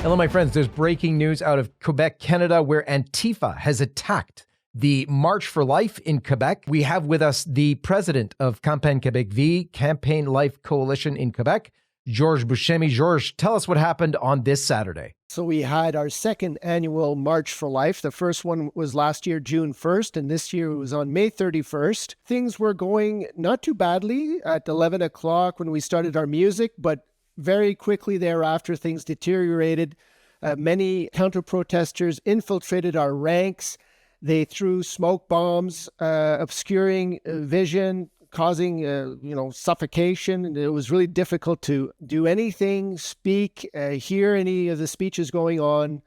Hello, my friends. There's breaking news out of Quebec, Canada, where Antifa has attacked the March for Life in Quebec. We have with us the president of Campagne Québec-Vie, Campaign Life Coalition in Quebec, Georges Buscemi. Georges, tell us what happened on this Saturday. So we had our second annual March for Life. The first one was last year, June 1st, and this year it was on May 31st. Things were going not too badly at 11 o'clock when we started our music, but very quickly thereafter, things deteriorated. Many counter-protesters infiltrated our ranks. They threw smoke bombs, obscuring vision, causing, suffocation. And it was really difficult to do anything, speak, hear any of the speeches going on.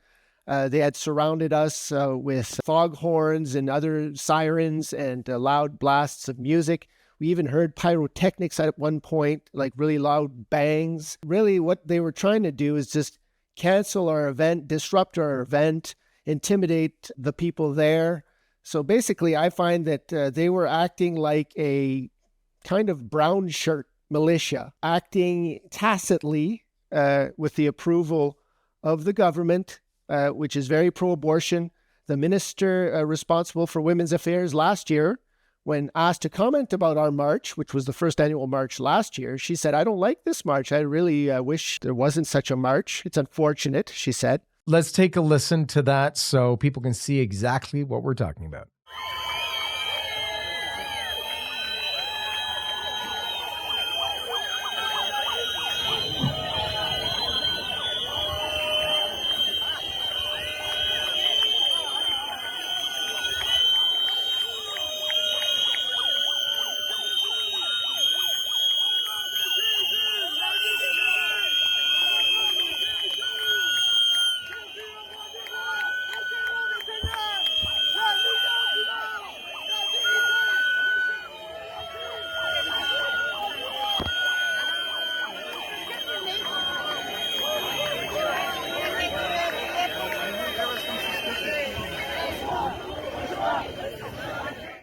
They had surrounded us with foghorns and other sirens and loud blasts of music. We even heard pyrotechnics at one point, like really loud bangs. Really what they were trying to do is just cancel our event, disrupt our event, intimidate the people there. So basically, I find that they were acting like a kind of brown shirt militia, acting tacitly with the approval of the government, which is very pro-abortion. The minister responsible for women's affairs last year, when asked to comment about our march, which was the first annual march last year, she said, "I don't like this march. I really wish there wasn't such a march. It's unfortunate," she said. Let's take a listen to that so people can see exactly what we're talking about.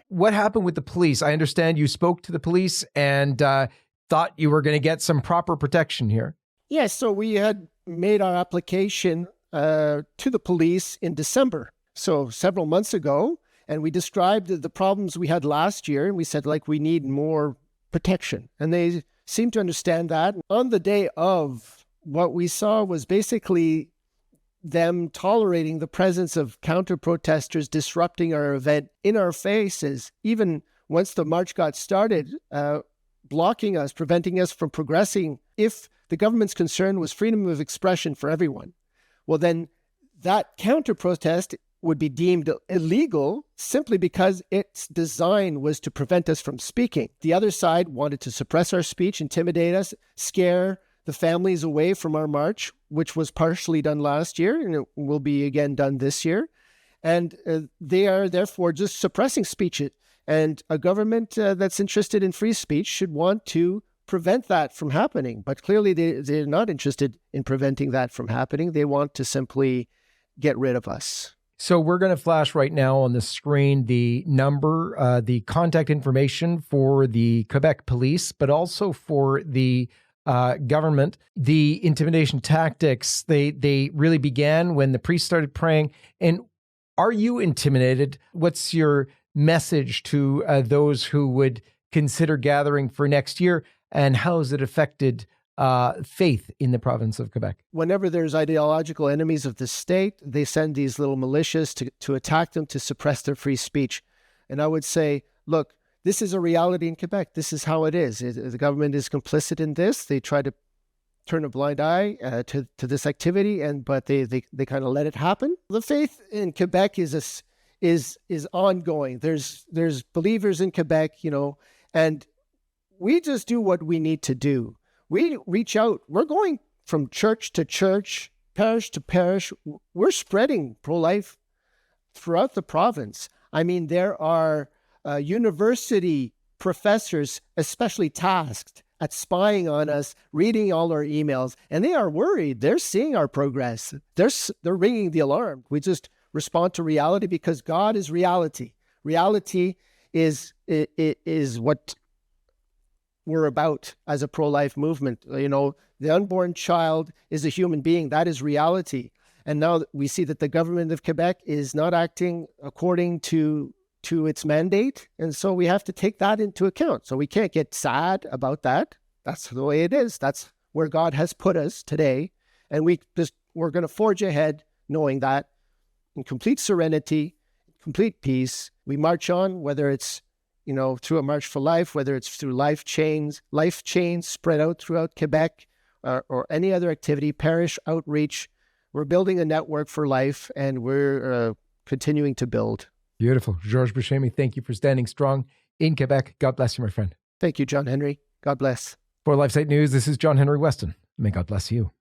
What happened with the police? I understand you spoke to the police and thought you were going to get some proper protection here. Yes, so we had made our application to the police in December, so several months ago, and we described the problems we had last year, and we said, we need more protection. And they seemed to understand that. On the day of, what we saw was basically them tolerating the presence of counter-protesters disrupting our event in our faces, even once the march got started, blocking us, preventing us from progressing. If the government's concern was freedom of expression for everyone, well, then that counter-protest would be deemed illegal simply because its design was to prevent us from speaking. The other side wanted to suppress our speech, intimidate us, scare the families away from our march, which was partially done last year, and it will be again done this year. And they are therefore just suppressing speech. And a government that's interested in free speech should want to prevent that from happening. But clearly they're not interested in preventing that from happening. They want to simply get rid of us. So we're going to flash right now on the screen the number, the contact information for the Quebec police, but also for the government. The intimidation tactics, they really began when the priest started praying. And are you intimidated? What's your message to those who would consider gathering for next year? And how has it affected faith in the province of Quebec? Whenever there's ideological enemies of the state, they send these little militias to attack them, to suppress their free speech. And I would say, look, this is a reality in Quebec. This is how it is. The government is complicit in this. They try to turn a blind eye to this activity, but they kind of let it happen. The faith in Quebec is ongoing. There's believers in Quebec, and we just do what we need to do. We reach out. We're going from church to church, parish to parish. We're spreading pro-life throughout the province. I mean, there are university professors especially tasked at spying on us, reading all our emails, and they are worried. They're seeing our progress. They're ringing the alarm. We just respond to reality because God is reality. Reality is what we're about as a pro-life movement. The unborn child is a human being. That is reality. And now we see that the government of Quebec is not acting according to its mandate. And so we have to take that into account. So we can't get sad about that. That's the way it is. That's where God has put us today. And we're going to forge ahead knowing that in complete serenity, complete peace. We march on, whether it's through a March for Life, whether it's through life chains spread out throughout Quebec, or any other activity, parish outreach. We're building a network for life, and we're continuing to build. Beautiful. Georges Buscemi, thank you for standing strong in Quebec. God bless you, my friend. Thank you, John Henry. God bless. For LifeSite News, this is John Henry Westen. May God bless you.